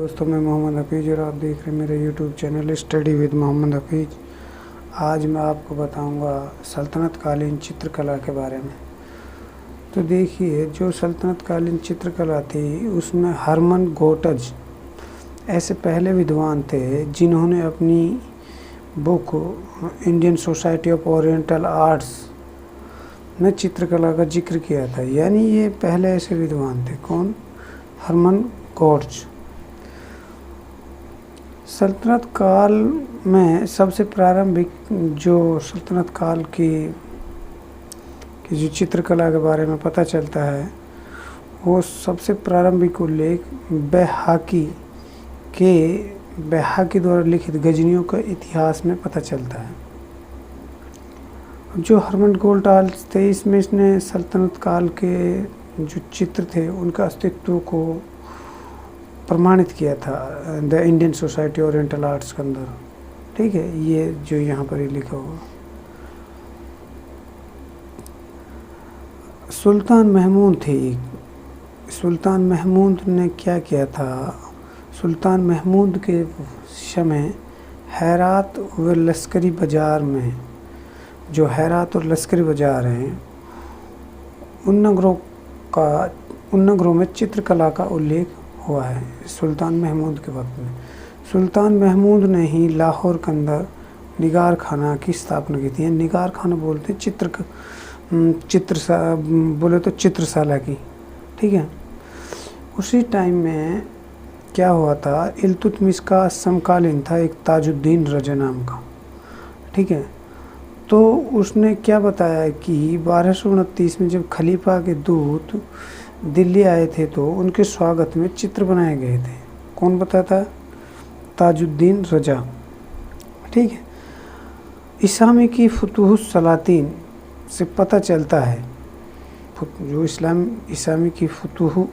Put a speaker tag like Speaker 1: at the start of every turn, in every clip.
Speaker 1: दोस्तों, मैं मोहम्मद हफीज़ और आप देख रहे हैं मेरे YouTube channel study with Mohammad Hafeez. आज मैं आपको बताऊंगा सल्तनत कालीन चित्रकला के बारे में। तो देखिए, जो सल्तनत कालीन चित्रकला थी उसमें हरमन गोटज ऐसे पहले विद्वान थे जिन्होंने अपनी book Indian society of oriental arts में चित्रकला का जिक्र किया था। यानी ये पहले ऐसे विद्वान थे। कौन? हरमन गोटज। सल्तनत काल में सबसे प्रारंभिक जो सल्तनत काल की जो चित्रकला के बारे में पता चलता है वो सबसे प्रारंभिक उल्लेख बैहाकी द्वारा लिखित गजनियों के इतिहास में पता चलता है। जो हरमन गोल्टाल्स थे इसने सल्तनत काल के जो चित्र थे उनका अस्तित्व को प्रमाणित किया था the Indian society oriental arts के अंदर। ठीक है, ये जो यहाँ पर ही लिखा हुआ। सुल्तान महमूद ने क्या किया था? सुल्तान महमूद के समय हेरात व लश्करी बाज़ार में, जो हेरात और लश्करी बाज़ार हैं, उन नगरों में चित्रकला का उल्लेख हुआ है। सुल्तान महमूद के वक्त में सुल्तान महमूद ने ही लाहौर के अंदर निगार खाना की स्थापना की थी। निगार खाना बोलते बोले तो चित्रशाला की। ठीक है, उसी टाइम में क्या हुआ था, इल्तुतमिश का समकालीन था एक ताजुद्दीन रजा नाम का। ठीक है, तो उसने क्या बताया कि 1229 में जब खलीफा के दूत दिल्ली आए थे तो उनके स्वागत में चित्र बनाए गए थे। कौन बताता? ताजुद्दीन रजा। ठीक है, इस्लामी की फुतूहुस सलातीन से पता चलता है, जो इस्लामी की फुतूहु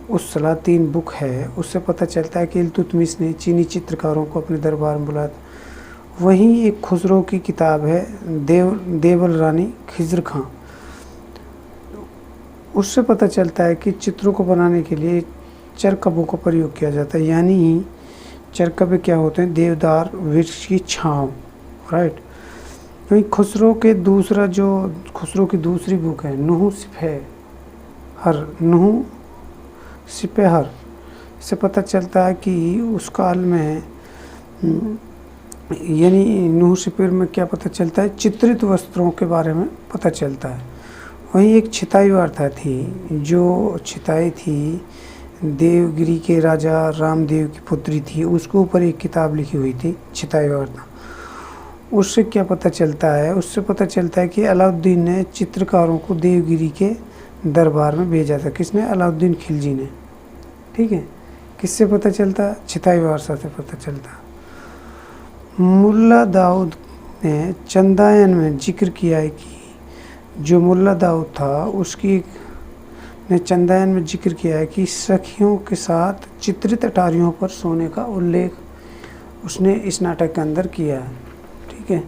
Speaker 1: उस सलातीन बुक है उससे पता चलता है कि इल्तुतमिश ने चीनी चित्रकारों को अपने दरबार में बुलाया। वहीं एक खुसरो की किताब है देवल रानी खिज़र खां, उससे पता चलता है कि चित्रों को बनाने के लिए चरकबों का प्रयोग किया जाता है। यानी चरकबे क्या होते हैं? देवदार वृक्ष की छांव। राइट। वहीं खुसरो की दूसरी बुक है नुह सिपहर से पता चलता है कि उस काल में, यानी नुह सिपहर में क्या पता चलता है? चित्रित वस्त्रों के बारे में पता चलता है। वहीं एक छिताई वार्ता थी, जो छिताई थी देवगिरी के राजा रामदेव की पुत्री थी, उसके ऊपर एक किताब लिखी हुई थी छिताई वार्ता। उससे क्या पता चलता है? उससे पता चलता है कि अलाउद्दीन ने चित्रकारों को देवगिरी के दरबार में भेजा था। किसने? अलाउद्दीन खिलजी ने। ठीक है, किससे पता चलता? छिताई वार्ता से पता चलता। मुल्ला दाऊद ने चंदायन में जिक्र किया है कि जो मुल्ला दाऊद था ने चंदायन में जिक्र किया है कि सखियों के साथ चित्रित अटारियों पर सोने का उल्लेख उसने इस नाटक के अंदर किया है। ठीक है,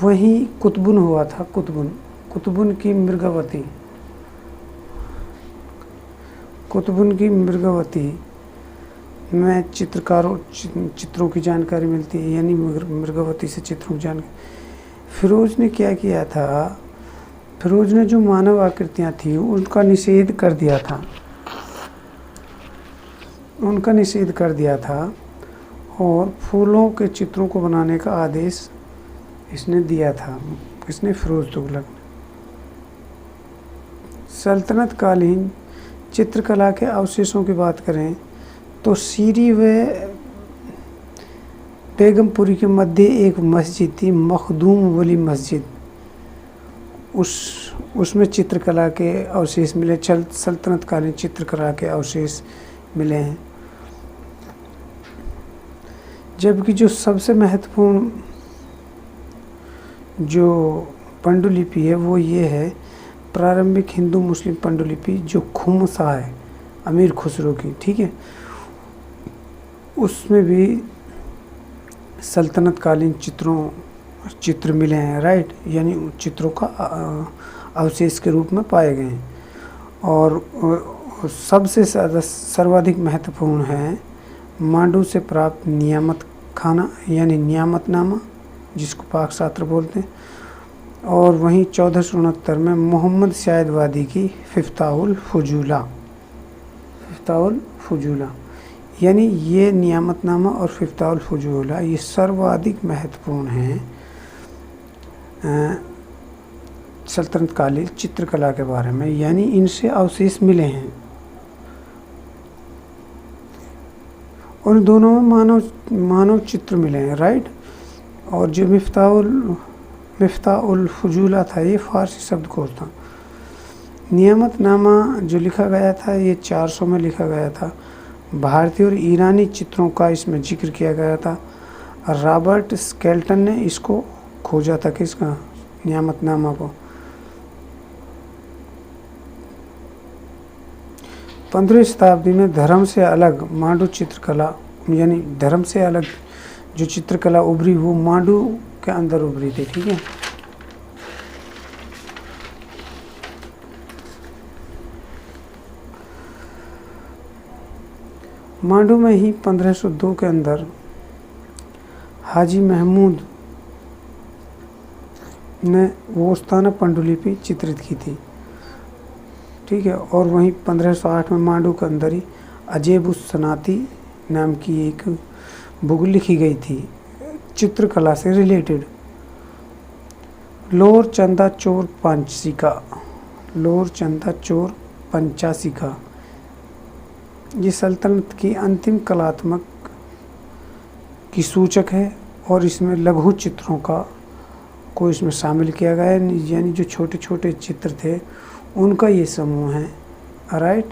Speaker 1: वहीं कुतुबुन हुआ था। कुतुबुन की मृगवती में चित्रों की जानकारी मिलती है। यानी मृगवती से चित्रों की जानकारी। फिरोज ने क्या किया था? फिरोज ने जो मानव आकृतियाँ थी उनका निषेध कर दिया था और फूलों के चित्रों को बनाने का आदेश इसने दिया था। किसने? फिरोज तुगलक ने। सल्तनत कालीन चित्रकला के अवशेषों की बात करें तो सीरी व बेगमपुरी के मध्य एक मस्जिद थी, मखदूम वली मस्जिद। उसमें चित्रकला के अवशेष मिले, सल्तनत कालीन चित्रकला के अवशेष मिले हैं। जबकि जो सबसे महत्वपूर्ण जो पांडुलिपि है वो ये है प्रारंभिक हिंदू मुस्लिम पांडुलिपि, जो खुमसा है अमीर खुसरो की। ठीक है, उसमें भी सल्तनत कालीन चित्र मिले हैं। राइट, यानी चित्रों का अवशेष के रूप में पाए गए हैं। और और सबसे सर्वाधिक महत्वपूर्ण है मांडू से प्राप्त नियामत खाना यानी नियामतनामा, जिसको पाक शास्त्र बोलते हैं। और वहीं 1469 में मोहम्मद शायदवादी की फ़िफ्ताउल फुजूला, यानी ये नियामतनामा और फ़िफ्ताउल फुजूला ये सर्वाधिक महत्वपूर्ण हैं सल्तनत कालीन चित्रकला के बारे में, यानी इनसे अवशेष मिले हैं। और दोनों में मानव चित्र मिले हैं, राइट। और जो मिफ्ताउल फुजूला था ये फ़ारसी शब्दकोश था। नियामतनामा जो लिखा गया था ये 400 में लिखा गया था। भारतीय और ईरानी चित्रों का इसमें जिक्र किया गया था। रॉबर्ट स्केल्टन ने इसको खोजा था, किसका, नियामतनामा को। 15वीं शताब्दी में धर्म से अलग मांडू चित्रकला, यानी धर्म से अलग जो चित्रकला उभरी वो मांडू के अंदर उभरी थी, ठीक है। मांडू में ही 1502 के अंदर हाजी महमूद ने वोस्ताना पांडुलिपि चित्रित की थी, ठीक है। और वहीं 1508 में मांडू के अंदर ही अजेबुस सनाती नाम की एक बुक लिखी गई थी चित्रकला से रिलेटेड। लोअर चंदा चोर पंचासिका ये सल्तनत की अंतिम कलात्मक की सूचक है और इसमें लघु चित्रों को इसमें शामिल किया गया है, यानी जो छोटे छोटे चित्र थे उनका ये समूह है, राइट।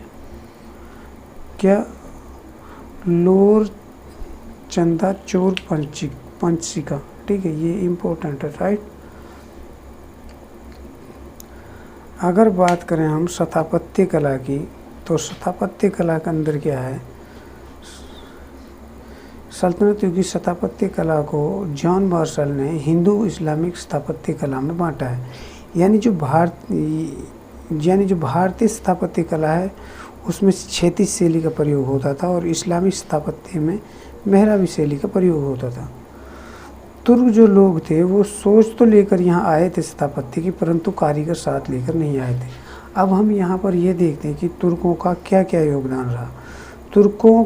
Speaker 1: क्या, लोअर चंदा चोर पंचिका, ठीक है, ये इम्पोर्टेंट है, राइट। अगर बात करें हम स्थापत्य कला की, तो स्थापत्य कला के अंदर क्या है, सल्तनत युग की स्थापत्य कला को जॉन मार्शल ने हिंदू इस्लामिक स्थापत्य कला में बांटा है। यानी जो भारतीय स्थापत्य कला है उसमें क्षैतिज शैली का प्रयोग होता था और इस्लामिक स्थापत्य में मेहराबी शैली का प्रयोग होता था। तुर्क जो लोग थे वो सोच तो लेकर यहाँ आए थे स्थापत्य की, परंतु कारीगर साथ लेकर नहीं आए थे। अब हम यहाँ पर ये देखते हैं कि तुर्कों का क्या क्या योगदान रहा। तुर्कों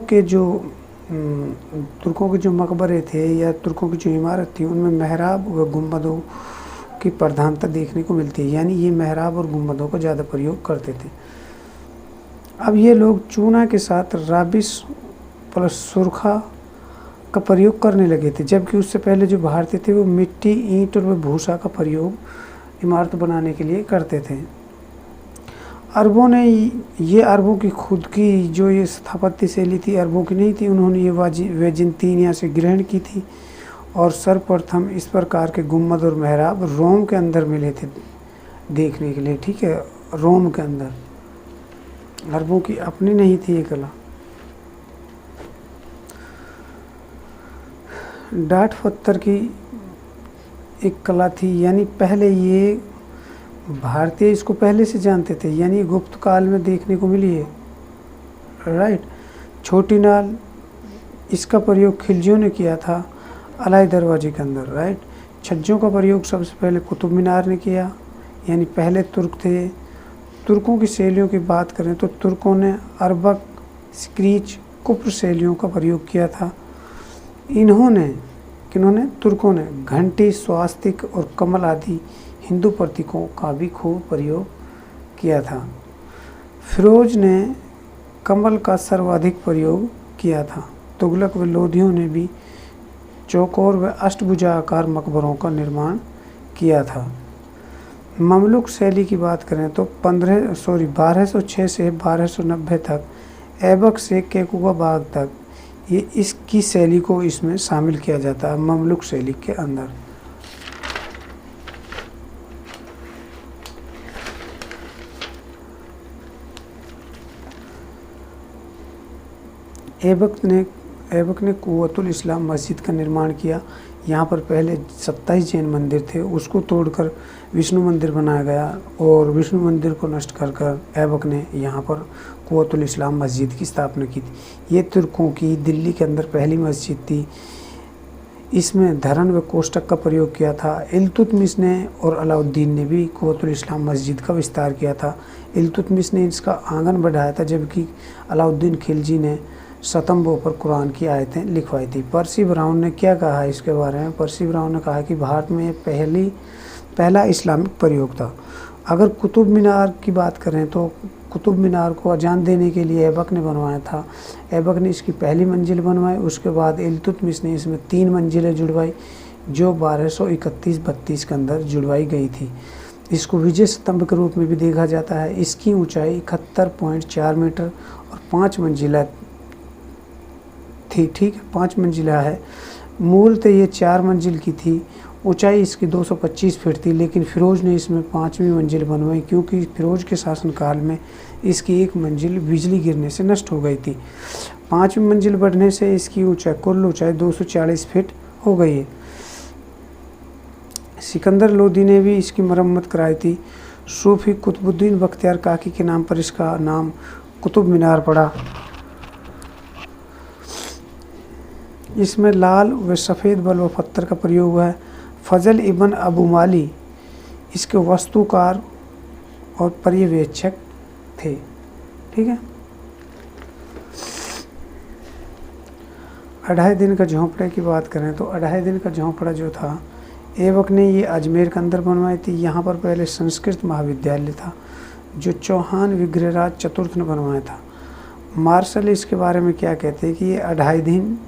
Speaker 1: के जो मकबरे थे या तुर्कों की जो इमारत थी उनमें मेहराब व गुंबदों की प्रधानता देखने को मिलती है, यानी ये मेहराब और गुंबदों का ज़्यादा प्रयोग करते थे। अब ये लोग चूना के साथ राबिस प्लस सुरखा का प्रयोग करने लगे थे, जबकि उससे पहले जो भारतीय थे वो मिट्टी, ईंट और भूसा का प्रयोग इमारत बनाने के लिए करते थे। अरबों ने ये अरबों की खुद की जो ये स्थापत्य शैली थी अरबों की नहीं थी, उन्होंने ये वेजिंतीनिया से ग्रहण की थी और सर्वप्रथम इस प्रकार के गुम्बद और मेहराब रोम के अंदर मिले थे देखने के लिए, ठीक है। रोम के अंदर, अरबों की अपनी नहीं थी ये कला। डाट पत्थर की एक कला थी, यानी पहले ये भारतीय इसको पहले से जानते थे, यानी गुप्त काल में देखने को मिली है, राइट। छोटी नाल, इसका प्रयोग खिलजियों ने किया था अलाई दरवाजे के अंदर, राइट। छज्जों का प्रयोग सबसे पहले कुतुब मीनार ने किया, यानी पहले तुर्क थे। तुर्कों की शैलियों की बात करें तो तुर्कों ने अरबक, स्क्रीच, कुप्र शैलियों का प्रयोग किया था। किन्होंने तुर्कों ने घंटी, स्वास्तिक और कमल आदि हिंदू प्रतीकों का भी खूब प्रयोग किया था। फिरोज ने कमल का सर्वाधिक प्रयोग किया था। तुगलक व लोधियों ने भी चौकोर व अष्टभुजाकार मकबरों का निर्माण किया था। ममलुक शैली की बात करें तो 1206 से 1290 तक, ऐबक से केकुबाबाग तक, ये इसकी शैली को इसमें शामिल किया जाता है ममलुक शैली के अंदर। ऐबक ने कुव्वतुल इस्लाम मस्जिद का निर्माण किया, यहाँ पर पहले 27 जैन मंदिर थे, उसको तोड़कर विष्णु मंदिर बनाया गया और विष्णु मंदिर को नष्ट कर कर ऐबक ने यहाँ पर कुव्वतुल इस्लाम मस्जिद की स्थापना की थी। ये तुर्कों की दिल्ली के अंदर पहली मस्जिद थी। इसमें धरन व कोष्टक का प्रयोग किया था। इल्तुतमिश ने और अलाउद्दीन ने भी कुव्वतुल इस्लाम मस्जिद का विस्तार किया था। इल्तुतमिश ने इसका आंगन बढ़ाया था, जबकि अलाउद्दीन खिलजी ने स्तंभों पर कुरान की आयतें लिखवाई थी। पर्सी ब्राउन ने क्या कहा है इसके बारे में? पर्सी ब्राउन ने कहा कि भारत में पहला इस्लामिक प्रयोग था। अगर कुतुब मीनार की बात करें तो कुतुब मीनार को अजान देने के लिए ऐबक ने बनवाया था। ऐबक ने इसकी पहली मंजिल बनवाई, उसके बाद इल्तुतमिश ने इसमें 3 मंजिलें जुड़वाई जो 1231-32 के अंदर जुड़वाई गई थी। इसको विजय स्तंभ के रूप में भी देखा जाता है। इसकी ऊंचाई 71.4 मीटर और 5 मंजिला थी। ठीक है, 5 मंजिला है। मूलतः ये 4 मंजिल की थी। ऊंचाई इसकी 225 फीट थी, लेकिन फिरोज ने इसमें 5वीं मंजिल बनवाई क्योंकि फिरोज के शासनकाल में इसकी एक मंजिल बिजली गिरने से नष्ट हो गई थी। 5वीं मंजिल बढ़ने से इसकी कुल ऊंचाई 240 फीट हो गई है। सिकंदर लोदी ने भी इसकी मरम्मत कराई थी। सूफी कुतुबुद्दीन बख्तियार काकी के नाम पर इसका नाम कुतुब मीनार पड़ा। इसमें लाल व सफ़ेद बल व पत्थर का प्रयोग हुआ है। फजल इब्न अबू माली इसके वास्तुकार और पर्यवेक्षक थे। ठीक है। 2.5 दिन का झोंपड़े की बात करें तो 2.5 दिन का झोंपड़ा जो था ऐबक ने ये अजमेर के अंदर बनवाई थी। यहाँ पर पहले संस्कृत महाविद्यालय था जो चौहान विग्रहराज चतुर्थ ने बनवाया था। मार्शल इसके बारे में क्या कहते हैं कि ये 2.5 दिन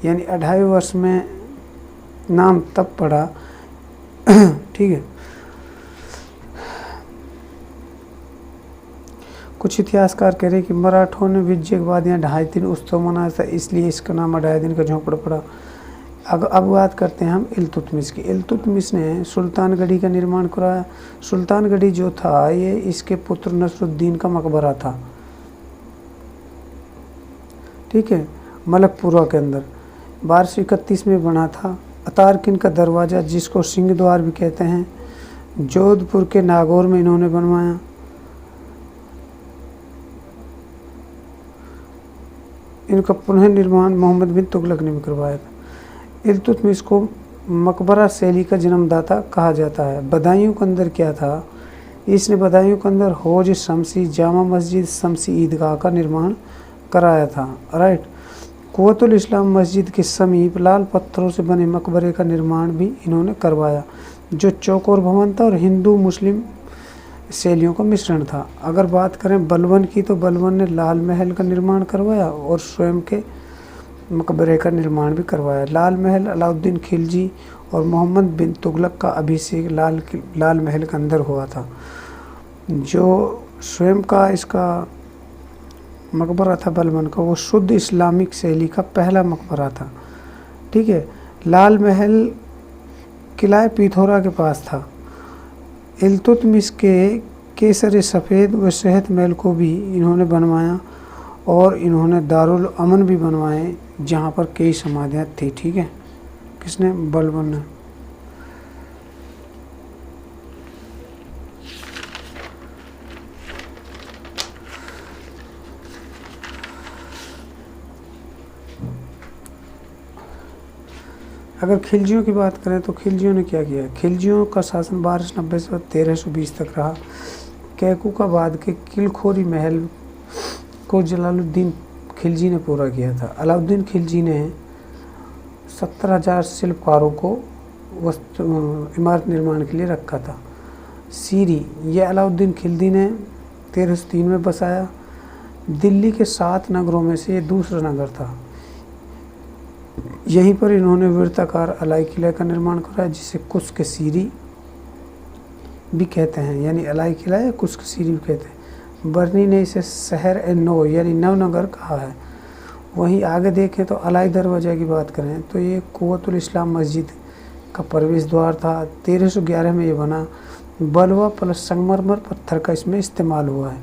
Speaker 1: यानी 2.5 वर्ष में नाम तब पड़ा। ठीक है। कुछ इतिहासकार कह रहे हैं कि मराठों ने विजय के बाद यहाँ 2.5 दिन उत्सव मनाया था, इसलिए इसका नाम 2.5 दिन का झोंपड़ा पड़ा। अब बात करते हैं हम इल्तुतमिश की। इल्तुतमिश ने सुल्तानगढ़ी का निर्माण कराया। सुल्तानगढ़ी जो था ये इसके पुत्र नसरुद्दीन का मकबरा था। ठीक है, मलकपुरा के अंदर 1231 में बना था। अतारकिन का दरवाज़ा जिसको सिंह द्वार भी कहते हैं, जोधपुर के नागौर में इन्होंने बनवाया। इनका पुनः निर्माण मोहम्मद बिन तुगलक ने भी करवाया था। इल्तुतमिश को मकबरा शैली का जन्मदाता कहा जाता है। बदायूं के अंदर क्या था? इसने बदायूं के अंदर हौज शमसी, जामा मस्जिद, शमसी ईदगाह का निर्माण कराया था। राइट। कुव्वतुल इस्लाम मस्जिद के समीप लाल पत्थरों से बने मकबरे का निर्माण भी इन्होंने करवाया जो चौकोर भवन था और हिंदू मुस्लिम शैलियों का मिश्रण था। अगर बात करें बलबन की तो बलबन ने लाल महल का निर्माण करवाया और स्वयं के मकबरे का निर्माण भी करवाया। लाल महल अलाउद्दीन खिलजी और मोहम्मद बिन तुगलक का अभिषेक लाल महल के अंदर हुआ था। जो स्वयं का इसका मकबरा था बलबन का, वो शुद्ध इस्लामिक शैली का पहला मकबरा था। ठीक है। लाल महल किला पिथौरा के पास था। इल्तुतमिश के केसर सफ़ेद व शहद महल को भी इन्होंने बनवाया और इन्होंने दारुल अमन भी बनवाए जहाँ पर कई समाधियाँ थी। ठीक है। किसने? बलबन ने। अगर खिलजियों की बात करें तो खिलजियों ने क्या किया? खिलजियों का शासन 1290 से 1320 तक रहा। कैकुकाबाद के किलखोरी महल को जलालुद्दीन खिलजी ने पूरा किया था। अलाउद्दीन खिलजी ने 17,000 शिल्पकारों को इमारत निर्माण के लिए रखा था। सीरी यह अलाउद्दीन खिलजी ने 1303 में बसाया। दिल्ली के 7 नगरों में से ये दूसरा नगर था। यहीं पर इन्होंने वृत्ताकार अलाई किला का निर्माण कराया जिसे कुस्क सीरी भी कहते हैं, यानी अलाई किला या कुस्क सीरी भी कहते हैं। बर्नी ने इसे शहर ए नौ यानी नवनगर कहा है। वहीं आगे देखें तो अलाई दरवाज़ा की बात करें तो ये कुव्वतुल इस्लाम मस्जिद का प्रवेश द्वार था। 1311 में ये बना। बलवा प्लस संगमरमर पत्थर का इसमें इस्तेमाल हुआ है।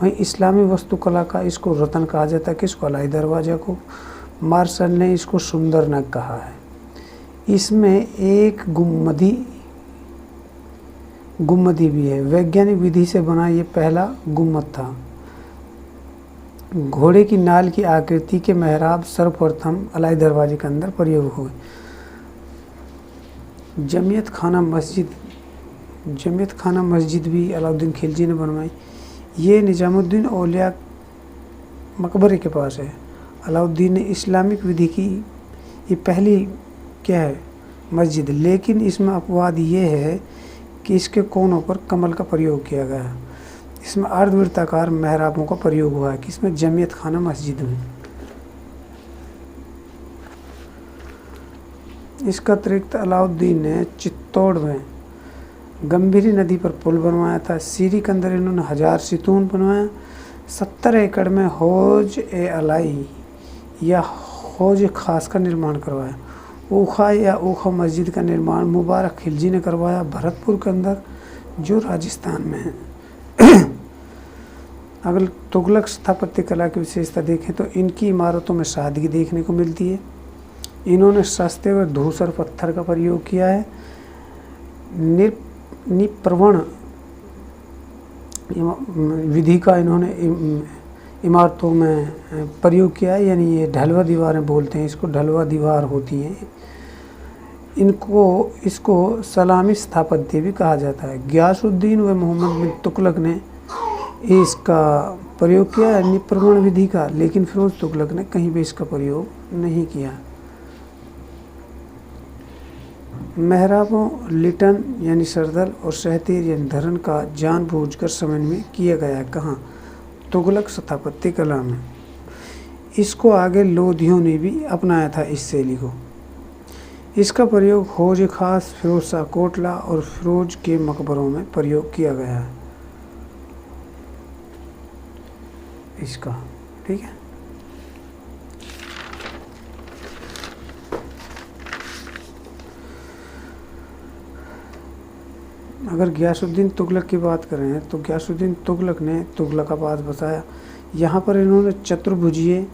Speaker 1: वहीं इस्लामी वास्तुकला का इसको रतन कहा जाता है। किसको? अलाई दरवाज़ा को। मार्शल ने इसको सुंदर नग कहा है। इसमें एक गुम्मदी भी है। वैज्ञानिक विधि से बना ये पहला गुम्मद था। घोड़े की नाल की आकृति के मेहराब सर्वप्रथम अलाई दरवाजे के अंदर प्रयोग हुए। जमियत खाना मस्जिद भी अलाउद्दीन खिलजी ने बनवाई। ये निजामुद्दीन औलिया मकबरे के पास है। अलाउद्दीन ने इस्लामिक विधि की ये पहली क्या है मस्जिद, लेकिन इसमें अपवाद ये है कि इसके कोनों पर कमल का प्रयोग किया गया है। इसमें अर्धवृत्ताकार मेहराबों का प्रयोग हुआ है कि इसमें जमियत खाना मस्जिद में। इसका अतिरिक्त अलाउद्दीन ने चित्तौड़ में गंभीरी नदी पर पुल बनवाया था। सीरी के अंदर इन्होंने 1000 सितून बनवाया। 70 एकड़ में हौज ए अलाई या हौज खास का निर्माण करवाया। ऊखा या ऊखा मस्जिद का निर्माण मुबारक खिलजी ने करवाया, भरतपुर के अंदर, जो राजस्थान में है। अगर तुगलक स्थापत्य कला की विशेषता देखें तो इनकी इमारतों में सादगी देखने को मिलती है। इन्होंने सस्ते व धूसर पत्थर का प्रयोग किया है। निप्रवण विधि का इन्होंने इमारतों में प्रयोग किया है, यानी ये ढलवा दीवारें बोलते हैं इसको, ढलवा दीवार होती हैं। इसको सलामी स्थापत्य भी कहा जाता है। गियासुद्दीन व मोहम्मद बिन तुगलक ने इसका प्रयोग किया है निप्रवण विधि का, लेकिन फिरोज तुगलक ने कहीं भी इसका प्रयोग नहीं किया। मेहराबों लिटन यानी सरदल और सहतीर यानी धरन का जानबूझकर समन्वय किया गया है। कहाँ? तुगलक स्थापत्य कला में। इसको आगे लोधियों ने भी अपनाया था इस शैली को। इसका प्रयोग हौज खास, फिरोज शाह कोटला और फिरोज के मकबरों में प्रयोग किया गया है इसका। ठीक है, अगर गियासुद्दीन तुगलक की बात करें तो गियासुद्दीन तुगलक ने तुगलकाबाद बसाया। यहाँ पर इन्होंने चतुर्भुजीय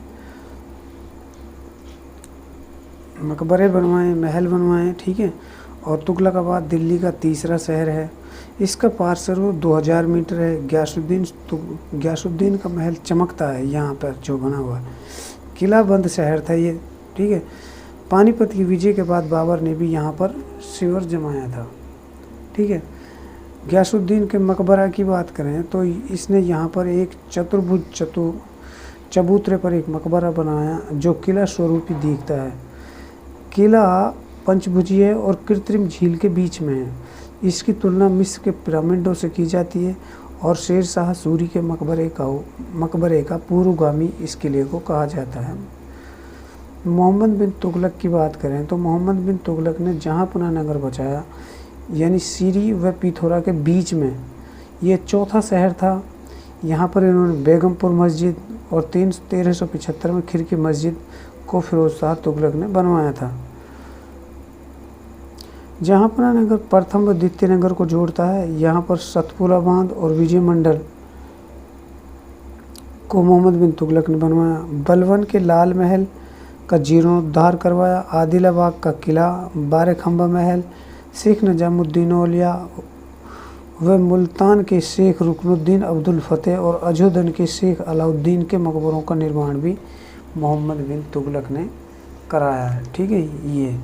Speaker 1: मकबरे बनवाए, महल बनवाए। ठीक है, और तुगलकाबाद दिल्ली का तीसरा शहर है। इसका पार्श्व 2000 मीटर है। गियासुद्दीन का महल चमकता है यहाँ पर जो बना हुआ है। किला बंद शहर था ये। ठीक है, पानीपत की विजय के बाद बाबर ने भी यहाँ पर शिविर जमाया था। ठीक है, गियासुद्दीन के मकबरा की बात करें तो इसने यहाँ पर एक चतुर्भुज चबूतरे पर एक मकबरा बनाया जो किला स्वरूपी दिखता है। किला पंचभुजीय और कृत्रिम झील के बीच में है। इसकी तुलना मिस्र के पिरामिडों से की जाती है और शेर शाह सूरी के मकबरे का पूर्वगामी इस किले को कहा जाता है। मोहम्मद बिन तुगलक की बात करें तो मोहम्मद बिन तुगलक ने जहाँपना नगर बचाया, यानी सीरी व पिथौरा के बीच में ये चौथा शहर था। यहाँ पर इन्होंने बेगमपुर मस्जिद और 1375 में खिरकी मस्जिद को फिरोज शाह तुगलक ने बनवाया था। जहाँपना नगर प्रथम व द्वितीय नगर को जोड़ता है। यहाँ पर सतपुरा बांध और विजय मंडल को मोहम्मद बिन तुगलक ने बनवाया। बलवन के लाल महल का जीर्णोद्धार करवाया। आदिलाबाद का किला, बारह खंबा महल, शेख निजामुद्दीन औलिया व मुल्तान के शेख रुकनुद्दीन अब्दुल फतेह और अजोदन के शेख अलाउद्दीन के मकबरों का निर्माण भी मोहम्मद बिन तुगलक ने कराया है। ठीक है, ये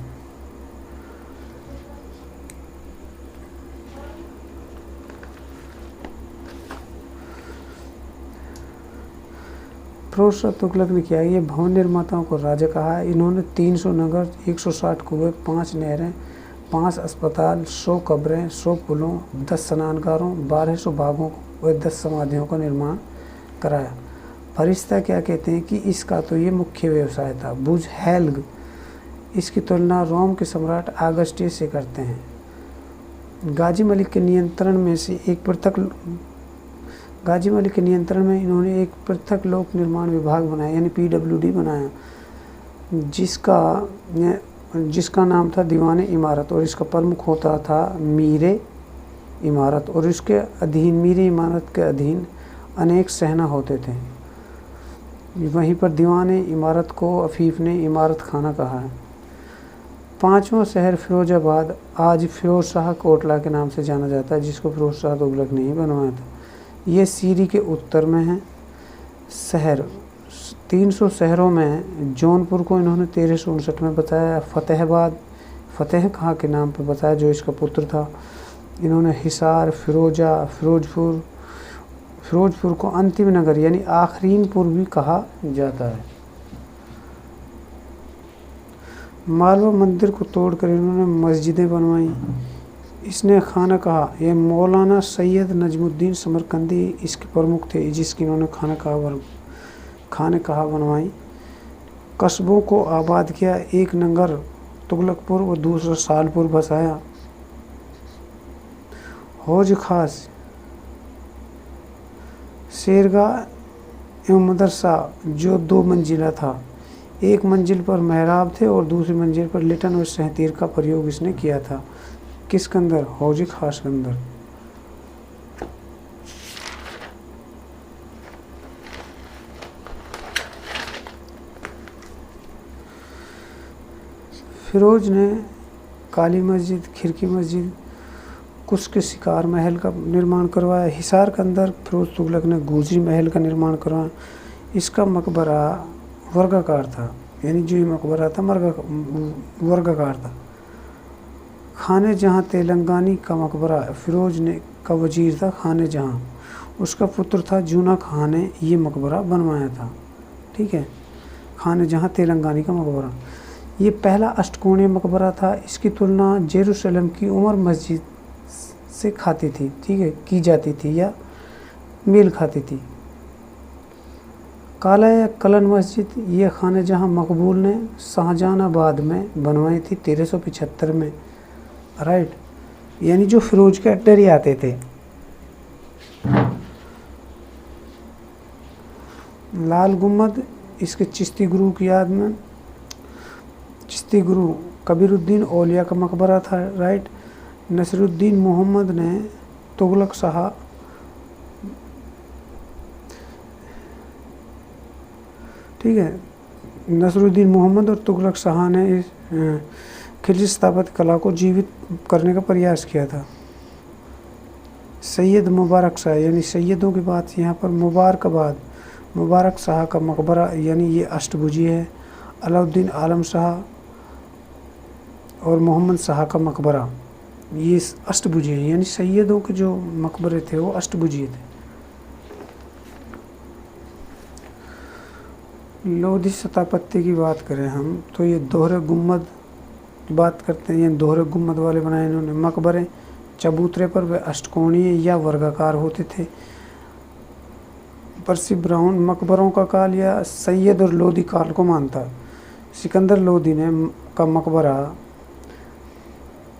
Speaker 1: फिरोज शाह तुगलक ने किया। ये भवन निर्माताओं को राजा कहा है। इन्होंने 300 नगर, 160 कुएं, 5 नहरें, 5 अस्पताल, 100 कब्रें, 100 पुलों, 10 स्नानगारों, 1200 बागों व 10 समाधियों का निर्माण कराया। फरिश्ता क्या कहते हैं कि इसका तो ये मुख्य व्यवसाय था। बुर्ज हेल्ग इसकी तुलना रोम के सम्राट आगस्टियस से करते हैं। गाजी मलिक के नियंत्रण में इन्होंने एक पृथक लोक निर्माण विभाग बनाया, यानी PWD बनाया, जिसका नाम था दीवान इमारत, और इसका प्रमुख होता था मीरे इमारत, और इसके अधीन मीरे इमारत के अधीन अनेक सहना होते थे। वहीं पर दीवान इमारत को अफीफ ने इमारत खाना कहा है। पांचवा शहर फिरोजाबाद आज फिरोज शाह कोटला के नाम से जाना जाता है, जिसको फिरोज शाह तुगलक ने ही बनवाया था। ये सीरी के उत्तर में है। शहर 300 शहरों में जौनपुर को इन्होंने 1359 में बताया। फतेहाबाद फतेह खां के नाम पर बताया, जो इसका पुत्र था। इन्होंने हिसार, फिरोजा, फिरोजपुर को अंतिम नगर यानी आखरीनपुर भी कहा जाता है। मालवा मंदिर को तोड़कर इन्होंने मस्जिदें बनवाई। इसने खाना कहा, ये मौलाना सैयद नजमुद्दीन समरकंदी इसके प्रमुख थे, जिसकी इन्होंने खाने कहा बनवाई। कस्बों को आबाद किया। एक नगर तुगलकपुर और दूसरा सालपुर बसाया। हौज खास, शेरगाह एवं मदरसा जो 2 मंजिला था। एक मंजिल पर मेहराब थे और दूसरी मंजिल पर लिटन और सहतीर का प्रयोग इसने किया था। किसके अंदर? हौज खास के अंदर। फिरोज ने काली मस्जिद, खिड़की मस्जिद, कुश के शिकार महल का निर्माण करवाया। हिसार के अंदर फिरोज तुगलक ने गुजरी महल का निर्माण करवाया। इसका मकबरा वर्गाकार था, यानी जो ये मकबरा था वर्गाकार था। खाने जहाँ तेलंगानी का मकबरा फिरोज ने का वजीर था। खाने जहाँ उसका पुत्र था जूना खान ने ये मकबरा बनवाया था। ठीक है, खाने जहाँ तेलंगानी का मकबरा ये पहला अष्टकोणीय मकबरा था। इसकी तुलना जेरूसलम की उमर मस्जिद से खाती थी, ठीक है, की जाती थी या मेल खाती थी। काला या कलन मस्जिद ये खाने जहाँ मकबूल ने शाहजहानाबाद में बनवाई थी 1375 में, राइट, यानी जो फिरोज के अड्डर ही आते थे। लाल गुम्बद इसके चिश्ती गुरु की याद में, चिश्ती गुरु कबीरुद्दीन औलिया का मकबरा था, राइट। नसरुद्दीन मोहम्मद ने तुगलक शाह, ठीक है, नसरुद्दीन मोहम्मद और तुगलक शाह ने इस खिलजी स्थापत्य कला को जीवित करने का प्रयास किया था। सैयद मुबारक शाह, यानी सैयदों की बात यहाँ पर मुबारक शाह का मकबरा, यानी ये अष्टभुजी है। अलाउद्दीन आलम शाह और मोहम्मद शाह का मकबरा ये अष्टभुजी है, यानी सैयदों के जो मकबरे थे वो अष्टभुजी थे। लोधी स्थापत्य की बात करें हम तो ये दोहरे गुम्बद की बात करते हैं। ये दोहरे गुम्बद वाले बनाए इन्होंने मकबरे। चबूतरे पर वे अष्टकोणीय या वर्गाकार होते थे। परसी ब्राउन मकबरों का काल या सैयद और लोधी काल को मानता है। सिकंदर लोधी ने का मकबरा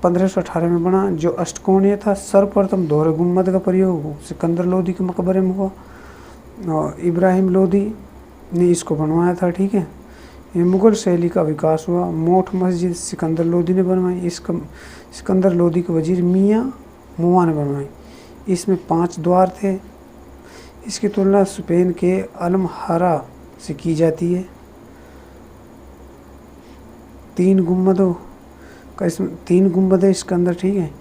Speaker 1: 1518 में बना, जो अष्टकोणीय था। सर्वप्रथम दोहरे गुम्बद का प्रयोग सिकंदर लोधी के मकबरे में हुआ और इब्राहिम लोधी ने इसको बनवाया था, ठीक है। ये मुग़ल शैली का विकास हुआ। मोठ मस्जिद सिकंदर लोधी ने बनवाई। इसका सिकंदर लोधी के वजीर मियाँ मुआ ने बनवाई। इसमें 5 द्वार थे। इसकी तुलना स्पेन के अलमहरा से की जाती है। 3 गुम्बदों का इसमें 3 गुम्बद है इसके अंदर, ठीक है।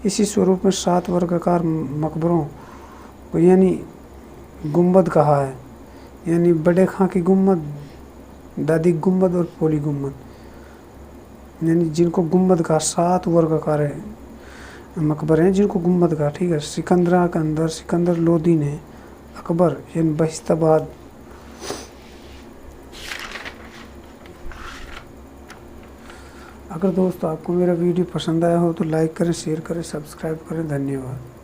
Speaker 1: इसी स्वरूप में 7 वर्गाकार मकबरों को यानी गुम्बद कहा है, यानी बड़े खां की गुम्बद, दादी गुम्बद और पोली गुम्बद, यानी जिनको गुम्बद का 7 वर्गाकार मकबरे हैं जिनको गुम्बद का, ठीक है। सिकंदरा के अंदर सिकंदर लोधी ने अकबर यानी बहिस्ताबाद अगर दोस्तों आपको मेरा वीडियो पसंद आया हो तो लाइक करें, शेयर करें, सब्सक्राइब करें। धन्यवाद।